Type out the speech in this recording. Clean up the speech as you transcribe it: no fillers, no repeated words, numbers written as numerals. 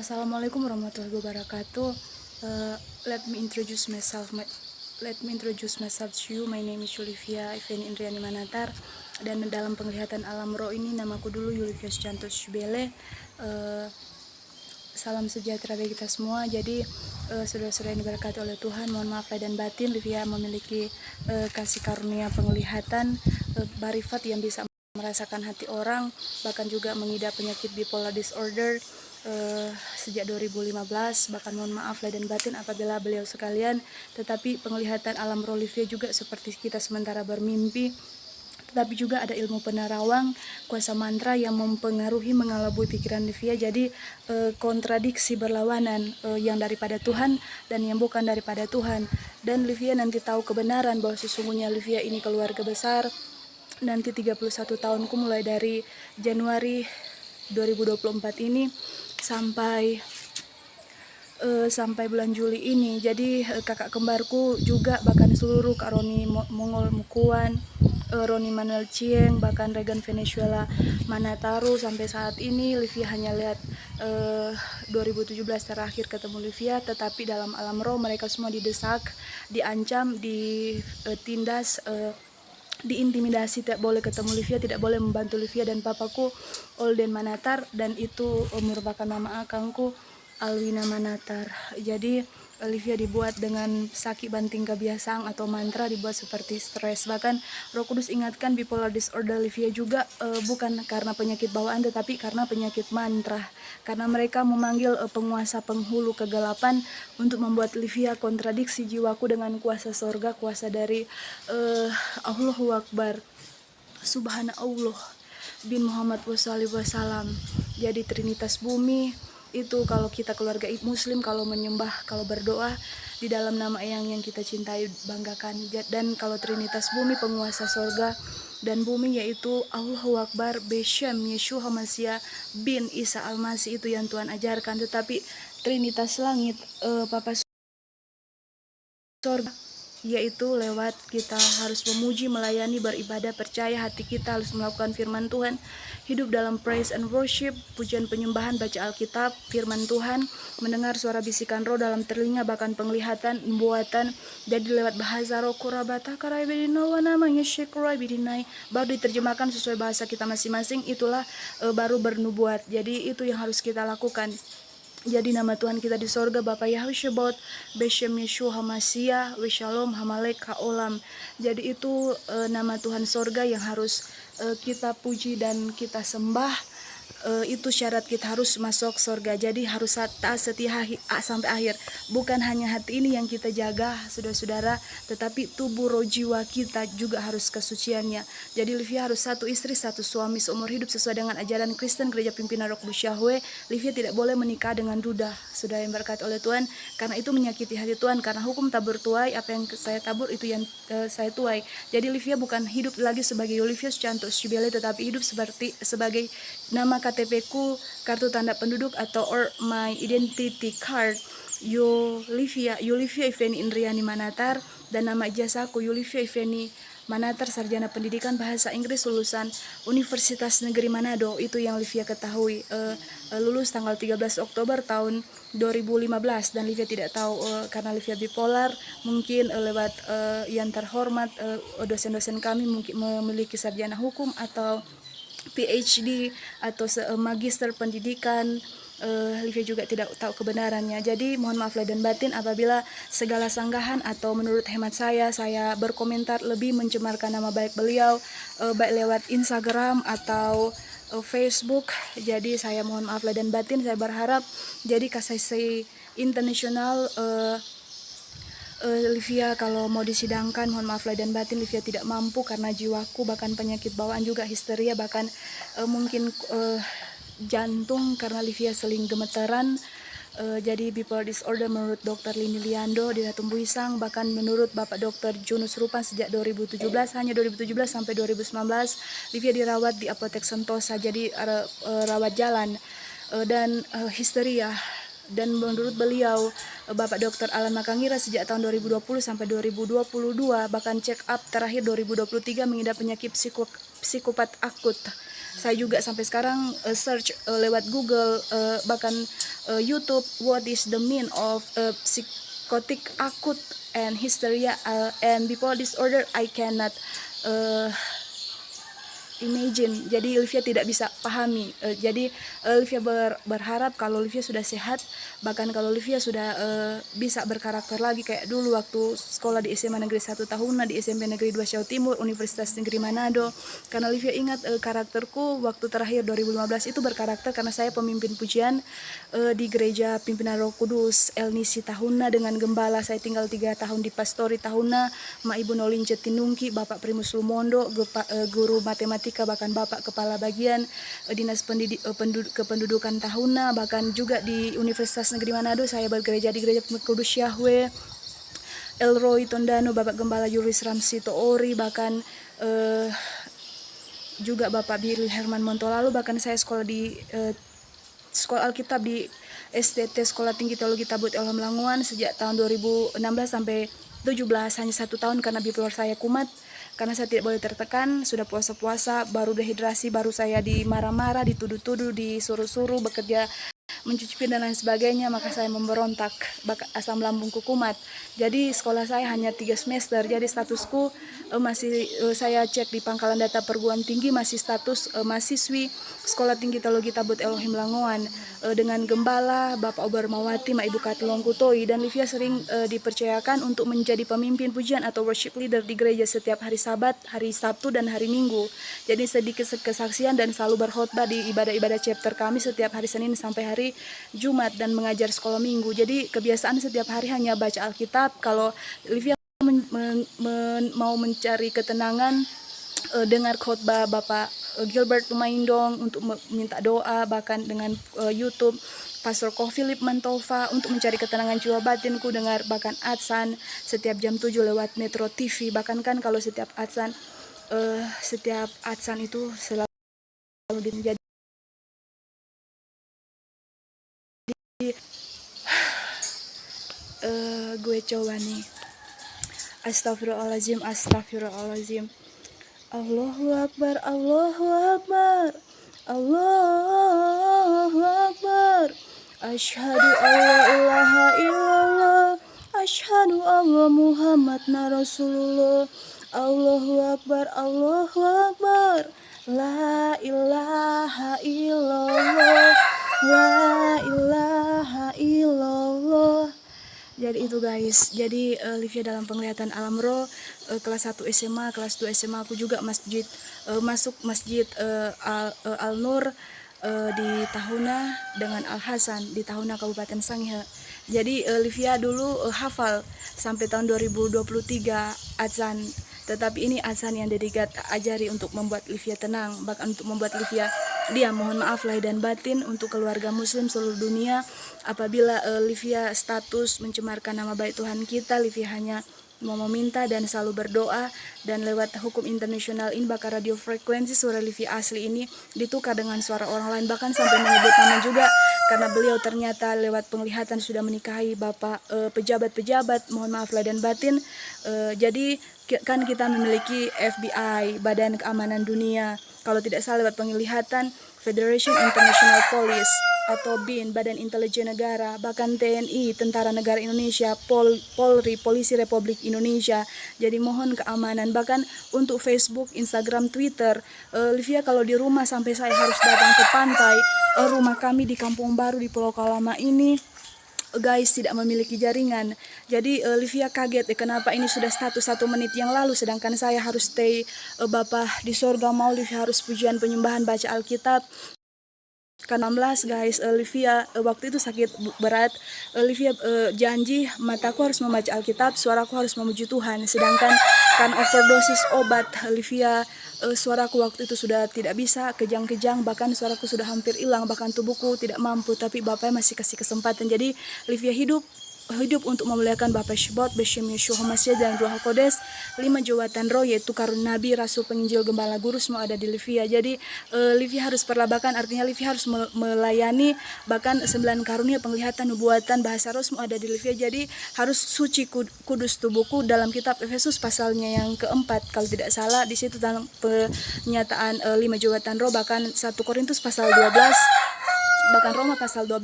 Assalamualaikum warahmatullahi wabarakatuh. Uh, let me introduce myself. Let me introduce myself to you. My name is Yulivia Effendi Indriani Manatar. Dan dalam penglihatan alam roh ini namaku dulu Yulivia Sujanto Shubele. Salam sejahtera bagi kita semua. Jadi saudara-saudara yang diberkati oleh Tuhan, mohon maaf lahir dan batin, Livia memiliki kasih karunia penglihatan, barifat yang bisa merasakan hati orang, bahkan juga mengidap penyakit bipolar disorder sejak 2015. Bahkan mohon maaf lahir dan batin apabila beliau sekalian, tetapi penglihatan alam roh Livia juga seperti kita sementara bermimpi, tetapi juga ada ilmu penerawang, kuasa mantra yang mempengaruhi, mengelabui pikiran Livia. Jadi kontradiksi berlawanan, yang daripada Tuhan dan yang bukan daripada Tuhan. Dan Livia nanti tahu kebenaran bahwa sesungguhnya Livia ini keluarga besar. Nanti 31 tahunku mulai dari Januari 2024 ini sampai bulan Juli ini. Jadi kakak kembarku juga, bahkan seluruh Kak Roni Mongol Mukuan, Roni Manuel Chieng, bahkan Regan Venezuela Manataru, sampai saat ini Livia hanya lihat 2017 terakhir ketemu Livia, tetapi dalam alam roh mereka semua didesak, diancam, ditindas, diintimidasi, tidak boleh ketemu Livia, tidak boleh membantu Livia dan papaku Olden Manatar, dan itu merupakan nama akangku Alwina Manatar. Jadi Livia dibuat dengan sakit banting kebiasaan atau mantra, dibuat seperti stres. Bahkan Roh Kudus ingatkan bipolar disorder Livia juga bukan karena penyakit bawaan, tetapi karena penyakit mantra. Karena mereka memanggil penguasa penghulu kegelapan untuk membuat Livia kontradiksi jiwaku dengan kuasa sorga, kuasa dari Allahu Akbar, Subhanallah bin Muhammad wasallam. Jadi Trinitas bumi itu, kalau kita keluarga Muslim, kalau menyembah, kalau berdoa di dalam nama yang kita cintai, banggakan. Dan kalau Trinitas bumi, penguasa sorga dan bumi, yaitu Allahu Akbar Beshem Yeshua Hamasya bin Isa Al-Masih, itu yang Tuhan ajarkan. Tetapi Trinitas langit, Papa sorga, yaitu lewat kita harus memuji, melayani, beribadah, percaya, hati kita harus melakukan firman Tuhan, hidup dalam praise and worship, pujian penyembahan, baca Alkitab, firman Tuhan, mendengar suara bisikan roh dalam telinga, bahkan penglihatan, pembuatan. Jadi lewat bahasa roh kurabata karaibidina wa namanya syekuraibidinai, baru diterjemahkan sesuai bahasa kita masing-masing, itulah baru bernubuat. Jadi itu yang harus kita lakukan. Jadi nama Tuhan kita di sorga Bapa Yahushua Beshem Yeshua Hamasya Weshalom Hamalek Haolam. Jadi itu nama Tuhan sorga yang harus kita puji dan kita sembah. Itu syarat kita harus masuk sorga. Jadi harus taat setia sampai akhir. Bukan hanya hati ini yang kita jaga, saudara-saudara, tetapi tubuh roh jiwa kita juga harus kesuciannya. Jadi Livia harus satu istri, satu suami seumur hidup sesuai dengan ajaran Kristen Gereja Pimpinan Roh Kudus Yahweh. Livia tidak boleh menikah dengan duda, saudara yang berkati oleh Tuhan, karena itu menyakiti hati Tuhan. Karena hukum tabur tuai, apa yang saya tabur itu yang saya tuai. Jadi Livia bukan hidup lagi sebagai Yulivia Sujanto Shubele, tetapi hidup sebagai nama KTP-ku, kartu tanda penduduk atau my identity card, Yulivia Effendi Indriani Manatar, dan nama ijazahku Yulivia Effendi Manatar, sarjana pendidikan bahasa Inggris lulusan Universitas Negeri Manado. Itu yang Livia ketahui. Lulus tanggal 13 Oktober tahun 2015, dan Livia tidak tahu karena Livia bipolar, mungkin lewat yang terhormat dosen-dosen kami mungkin memiliki sarjana hukum atau PhD atau magister pendidikan. Livia juga tidak tahu kebenarannya. Jadi mohon maaf lahir dan batin apabila segala sanggahan atau menurut hemat saya berkomentar lebih mencemarkan nama baik beliau, baik lewat Instagram atau Facebook. Jadi saya mohon maaf lahir dan batin. Saya berharap jadi KCC Internasional Livia kalau mau disidangkan, mohon maaf lahir dan batin, Livia tidak mampu karena jiwaku, bahkan penyakit bawaan juga, histeria, bahkan mungkin jantung karena Livia seling gemeteran. Jadi bipolar disorder menurut Dr. Lini Liando di Ratu Buisang, bahkan menurut Bapak Dr. Junus Rupan sejak 2017, hanya 2017 sampai 2019 Livia dirawat di Apotek Sentosa, jadi rawat jalan dan histeria. Dan menurut beliau, Bapak Dr. Alan Makangira sejak tahun 2020 sampai 2022, bahkan check up terakhir 2023 mengidap penyakit psikopat akut. Saya juga sampai sekarang search lewat Google, bahkan YouTube, what is the mean of psychotic akut and hysteria and bipolar disorder. I cannot imagine. Jadi Olivia tidak bisa pahami. Jadi Olivia berharap kalau Olivia sudah sehat, bahkan kalau Olivia sudah bisa berkarakter lagi kayak dulu waktu sekolah di SMA Negeri 1 Tahuna, di SMP Negeri 2 Jawa Timur, Universitas Negeri Manado. Karena Olivia ingat karakterku waktu terakhir 2015 itu berkarakter karena saya pemimpin pujian di gereja pimpinan Roh Kudus El Nisi Tahuna dengan gembala. Saya tinggal 3 tahun di Pastori Tahuna, Ma Ibu Nolin Cetinungki, Bapak Primus Lumondo, guru matematika, bahkan Bapak Kepala Bagian Dinas Kependudukan Tahuna, bahkan juga di Universitas Negeri Manado saya bergereja di Gereja Kudus Yahweh, Elroy Tondano, Bapak Gembala Yuris Ramsi Toori, bahkan juga Bapak Billy Herman Montolalu. Bahkan saya sekolah di Sekolah Alkitab di STT Sekolah Tinggi Teologi Tabut Elohim Languan sejak tahun 2016 sampai 17, hanya 1 tahun karena bipolar saya kumat. Karena saya tidak boleh tertekan, sudah puasa-puasa, baru dehidrasi, baru saya dimarah-marah, dituduh-tuduh, disuruh-suruh, bekerja mencuci piring dan lain sebagainya, maka saya memberontak, asam lambungku kumat. Jadi sekolah saya hanya 3 semester, jadi statusku masih saya cek di pangkalan data perguruan tinggi masih status mahasiswi Sekolah Tinggi Teologi Tabut Elohim Langoan dengan gembala Bapak Obar Mawati, Ma Ibu Katilong Kutoi, dan Livia sering dipercayakan untuk menjadi pemimpin pujian atau worship leader di gereja setiap hari Sabat, hari Sabtu dan hari Minggu. Jadi sedikit kesaksian dan selalu berkhotbah di ibadah-ibadah chapter kami setiap hari Senin sampai hari Jumat dan mengajar sekolah minggu. Jadi kebiasaan setiap hari hanya baca Alkitab. Kalau Livia mau mencari ketenangan, dengar khotbah Bapak Gilbert Tumaindong untuk minta doa, bahkan dengan YouTube Pastor Ko Philip Mantova untuk mencari ketenangan jiwa batinku, dengar bahkan adzan setiap jam 7 lewat Metro TV. Bahkan kan kalau setiap adzan itu selalu menjadi gue coba nih. Astagfirullahaladzim, astagfirullahaladzim. Allahu Akbar, Allahu Akbar, Allahu Akbar. Asyhadu an la ilaha illallah, asyhadu anna Muhammadna Rasulullah. Allahu Akbar, Allahu Akbar. La ilaha illallah, la ilaha illallah. Jadi itu guys, jadi Livia dalam penglihatan alam roh, kelas 1 SMA, kelas 2 SMA aku juga masuk masjid Al-Nur di Tahuna dengan Al-Hasan di Tahuna Kabupaten Sangihe. Jadi Livia dulu hafal sampai tahun 2023 azan. Tetapi ini azan yang dedikat ajari untuk membuat Livia tenang, bahkan untuk membuat Livia mohon maaf lahir dan batin untuk keluarga muslim seluruh dunia. Apabila Livia status mencemarkan nama baik Tuhan kita, Livia hanya mau meminta dan selalu berdoa, dan lewat hukum internasional ini bahkan radio frekuensi suara Livia asli ini ditukar dengan suara orang lain, bahkan sampai menyebut nama juga karena beliau ternyata lewat penglihatan sudah menikahi bapak pejabat-pejabat, mohon maaf lahir dan batin. Jadi kan kita memiliki FBI, Badan Keamanan Dunia, kalau tidak salah lewat penglihatan Federation International Police atau BIN, Badan Intelijen Negara, bahkan TNI, Tentara Negara Indonesia, Polri, Polisi Republik Indonesia. Jadi mohon keamanan, bahkan untuk Facebook, Instagram, Twitter. Livia kalau di rumah sampai saya harus datang ke pantai, rumah kami di Kampung Baru di Pulau Kalama ini guys tidak memiliki jaringan. Jadi Livia kaget kenapa ini sudah status 1 menit yang lalu, sedangkan saya harus stay Bapak di sorga mau Livia harus pujian penyembahan baca Alkitab. Ke-16 guys, Livia waktu itu sakit berat. Livia janji mataku harus membaca Alkitab, suaraku harus memuji Tuhan. Sedangkan kan overdosis obat, Livia suaraku waktu itu sudah tidak bisa, kejang-kejang, bahkan suaraku sudah hampir hilang, bahkan tubuhku tidak mampu. Tapi Bapak masih kasih kesempatan. Jadi Livia hidup hidup untuk memuliakan Bapa Shebot, Beshem Yeshua Masya dan Ruach Kodes. 5 jawatan roh yaitu karun nabi, rasul, penginjil, gembala, guru semua ada di Livia. Jadi Livia harus perlabakan, artinya Livia harus melayani, bahkan 9 karunia penglihatan, nubuatan, bahasa roh semua ada di Livia. Jadi harus suci kudus tubuhku dalam kitab Efesus pasalnya yang keempat kalau tidak salah, di situ dalam pernyataan 5 jawatan roh, bahkan 1 Korintus pasal 12, bahkan Roma pasal 12